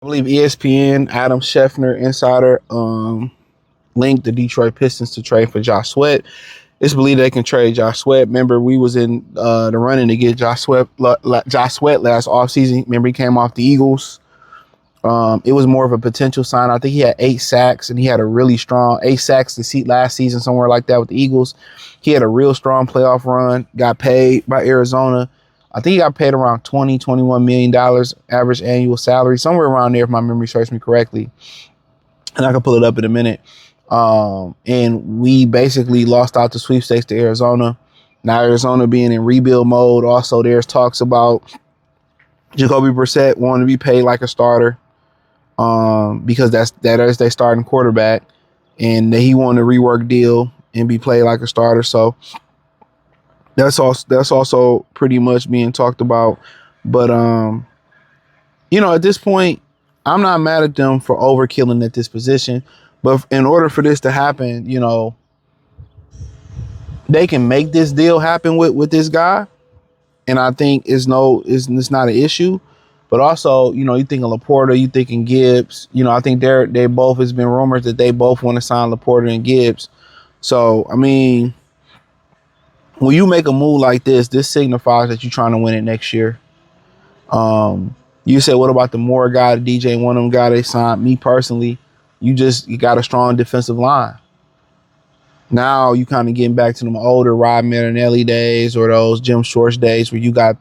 believe ESPN, Adam Schefter, insider, linked the Detroit Pistons to trade for Josh Sweat. It's believed they can trade Josh Sweat. Remember, we was in the running to get Josh Sweat last offseason. Remember, he came off the Eagles. It was more of a potential sign. I think he had 8 sacks, and he had a really strong 8 sacks to see last season, somewhere like that with the Eagles. He had a real strong playoff run, got paid by Arizona. I think he got paid around $21 million average annual salary, somewhere around there if my memory serves me correctly. And I can pull it up in a minute. And we basically lost out the sweepstakes to Arizona. Now Arizona being in rebuild mode. Also, there's talks about Jacoby Brissett wanting to be paid like a starter. Because that is their starting quarterback, and he wanted a rework deal and be played like a starter. So that's also pretty much being talked about. But at this point, I'm not mad at them for overkilling at this position. But in order for this to happen, they can make this deal happen with this guy, and I think it's not an issue. But also, you think of Laporta, you thinking Gibbs. I think they both, has been rumors that they both want to sign Laporta and Gibbs. So, I mean, when you make a move like this signifies that you're trying to win it next year. You said, what about the Moore guy, the DJ, one of them guy they signed? Me personally, you got a strong defensive line. Now you kind of getting back to them older Rod Marinelli days or those Jim Schwartz days where you got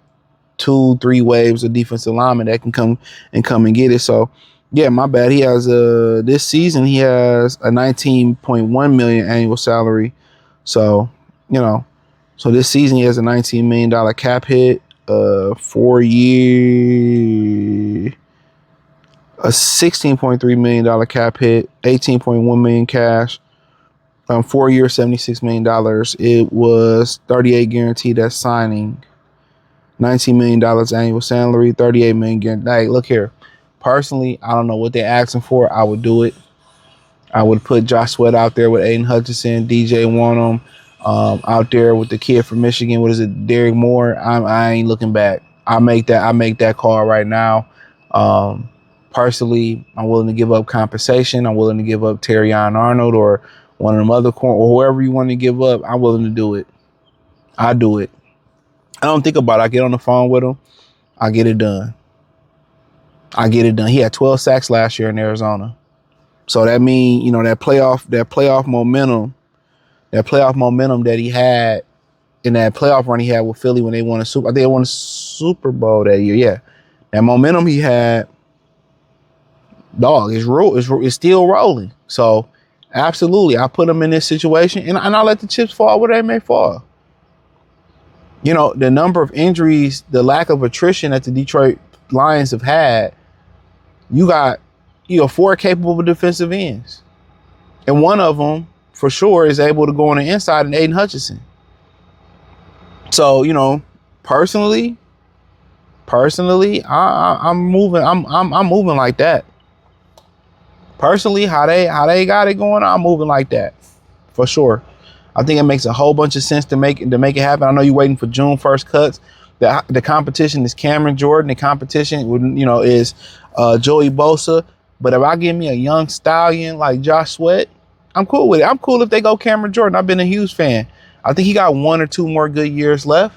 2-3 waves of defensive linemen that can come and get it. So, yeah, my bad. He has this season he has a $19.1 million annual salary. So, so this season he has a $19 million cap hit, 4 year, a $16.3 million cap hit, $18.1 million cash, 4 years, $76 million. It was 38 guaranteed at signing. $19 million annual salary, $38 million guaranteed. Hey, look here. Personally, I don't know what they're asking for. I would do it. I would put Josh Sweat out there with Aiden Hutchinson, DJ Wanham, out there with the kid from Michigan. What is it, Derek Moore? I ain't looking back. I make that call right now. Personally, I'm willing to give up compensation. I'm willing to give up Terrion Arnold or one of them other or whoever you want to give up. I'm willing to do it. I do it. I don't think about it. I get on the phone with him. I get it done. He had 12 sacks last year in Arizona. So that means, that playoff momentum that he had in that playoff run he had with Philly when they won I think they won a Super Bowl that year. Yeah. That momentum he had, dog, is still rolling. So absolutely, I put him in this situation and I let the chips fall where they may fall. The number of injuries, the lack of attrition that the Detroit Lions have had, you got, 4 capable defensive ends. And one of them, for sure, is able to go on the inside in Aiden Hutchinson. So, personally, I'm moving like that. Personally, how they got it going, I'm moving like that. For sure. I think it makes a whole bunch of sense to make it happen. I know you're waiting for June 1st cuts. The competition is Cameron Jordan. The competition, is Joey Bosa. But if I give me a young stallion like Josh Sweat, I'm cool with it. I'm cool if they go Cameron Jordan. I've been a huge fan. I think he got 1 or 2 more good years left,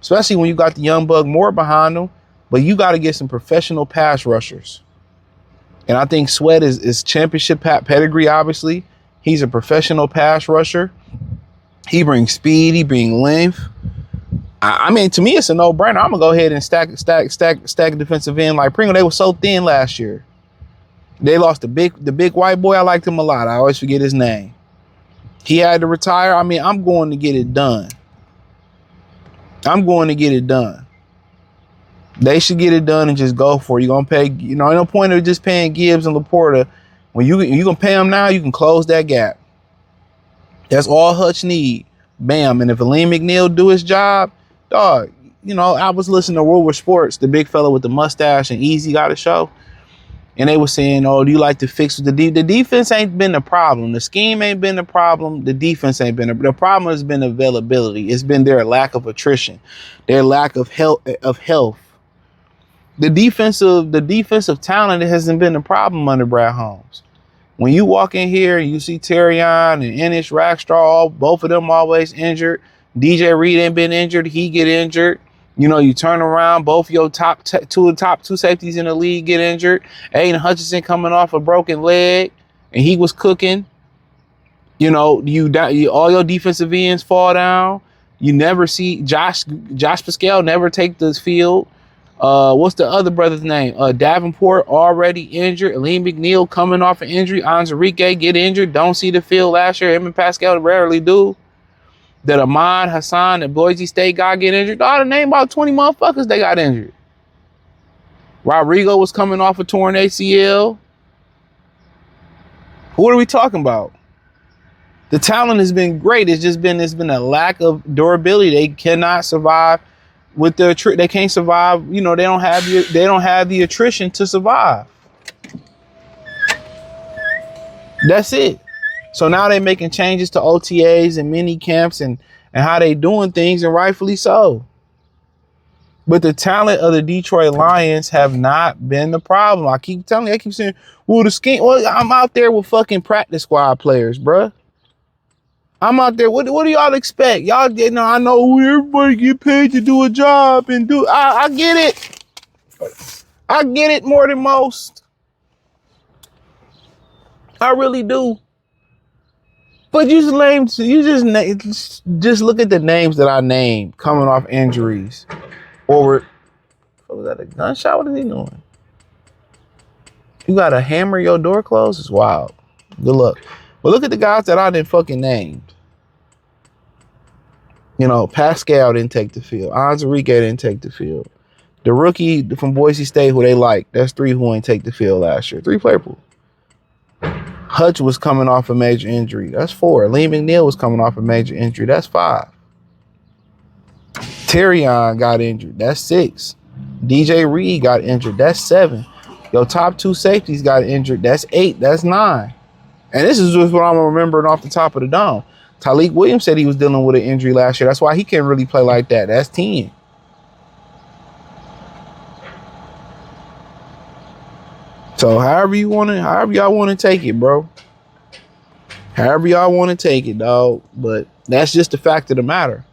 especially when you got the young Bug Moore behind him. But you got to get some professional pass rushers. And I think Sweat is championship pedigree, obviously. He's a professional pass rusher. He brings speed. He brings length. I mean, to me, it's a no-brainer. I'm going to go ahead and stack defensive end like Pringle. They were so thin last year. They lost the big white boy. I liked him a lot. I always forget his name. He had to retire. I mean, I'm going to get it done. They should get it done and just go for it. You're going to pay, no point of just paying Gibbs and Laporta. When you going to pay them now, you can close that gap. That's all Hutch need. Bam. And if Aleem McNeil do his job, dog, I was listening to World War Sports, the big fella with the mustache and Easy got a show. And they were saying, oh, do you like to fix the defense? The defense ain't been the problem. The scheme ain't been the problem. The defense ain't been the problem has been availability. It's been their lack of attrition, their lack of health. The defensive talent hasn't been a problem under Brad Holmes. When you walk in here and you see Terrion and Ennis Rackstraw, both of them always injured. DJ Reed ain't been injured. He get injured. You know, you turn around, both your top two safeties in the league get injured. Aiden Hutchinson coming off a broken leg, and he was cooking. You know, all your defensive ends fall down. You never see Josh Pascal never take the field. What's the other brother's name? Davenport already injured. Lee McNeil coming off an injury. Enrique get injured. Don't see the field last year. Him and Pascal rarely do. That Ahmad Hassan and Boise State guy get injured. I ought to name about 20 motherfuckers they got injured. Rodrigo was coming off a torn ACL. Who are we talking about? The talent has been great. It's been a lack of durability. They cannot survive with they can't survive. You know, they don't have the attrition to survive. That's it. So now they're making changes to OTAs and mini camps and how they doing things, and rightfully so. But the talent of the Detroit Lions have not been the problem. I keep saying, well, the scheme. Well, I'm out there with fucking practice squad players, bruh. I'm out there. What do y'all expect? Y'all, you know, I know everybody get paid to do a job and do. I get it. I get it more than most. I really do. But just look at the names that I named coming off injuries. Or was that a gunshot? What is he doing? You got to hammer your door closed? It's wild. Good luck. But look at the guys that I didn't fucking named. You know, Pascal didn't take the field. Enrique didn't take the field. The rookie from Boise State who they like, that's 3 who ain't take the field last year. 3-player pool. Hutch was coming off a major injury. That's 4. Lee McNeil was coming off a major injury. That's 5. Terrion got injured. That's 6. DJ Reed got injured. That's 7. Your top 2 safeties got injured. That's 8. That's 9. And this is just what I'm remembering off the top of the dome. Tyleik Williams said he was dealing with an injury last year. That's why he can't really play like that. That's 10. So however y'all want to take it, bro. However y'all want to take it, dog. But that's just the fact of the matter.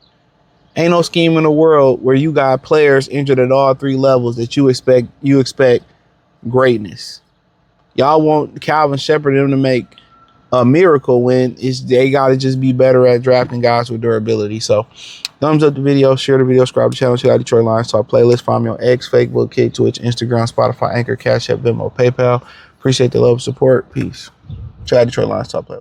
Ain't no scheme in the world where you got players injured at all 3 levels that you expect greatness. Y'all want Calvin Shepard and them to make a miracle when they got to just be better at drafting guys with durability. So thumbs up the video, share the video, subscribe to the channel, check out Detroit Lions Talk playlist. Find me on X, Facebook, Kick, Twitch, Instagram, Spotify, Anchor, Cash App, Venmo, PayPal. Appreciate the love and support. Peace. Check out Detroit Lions Talk playlist.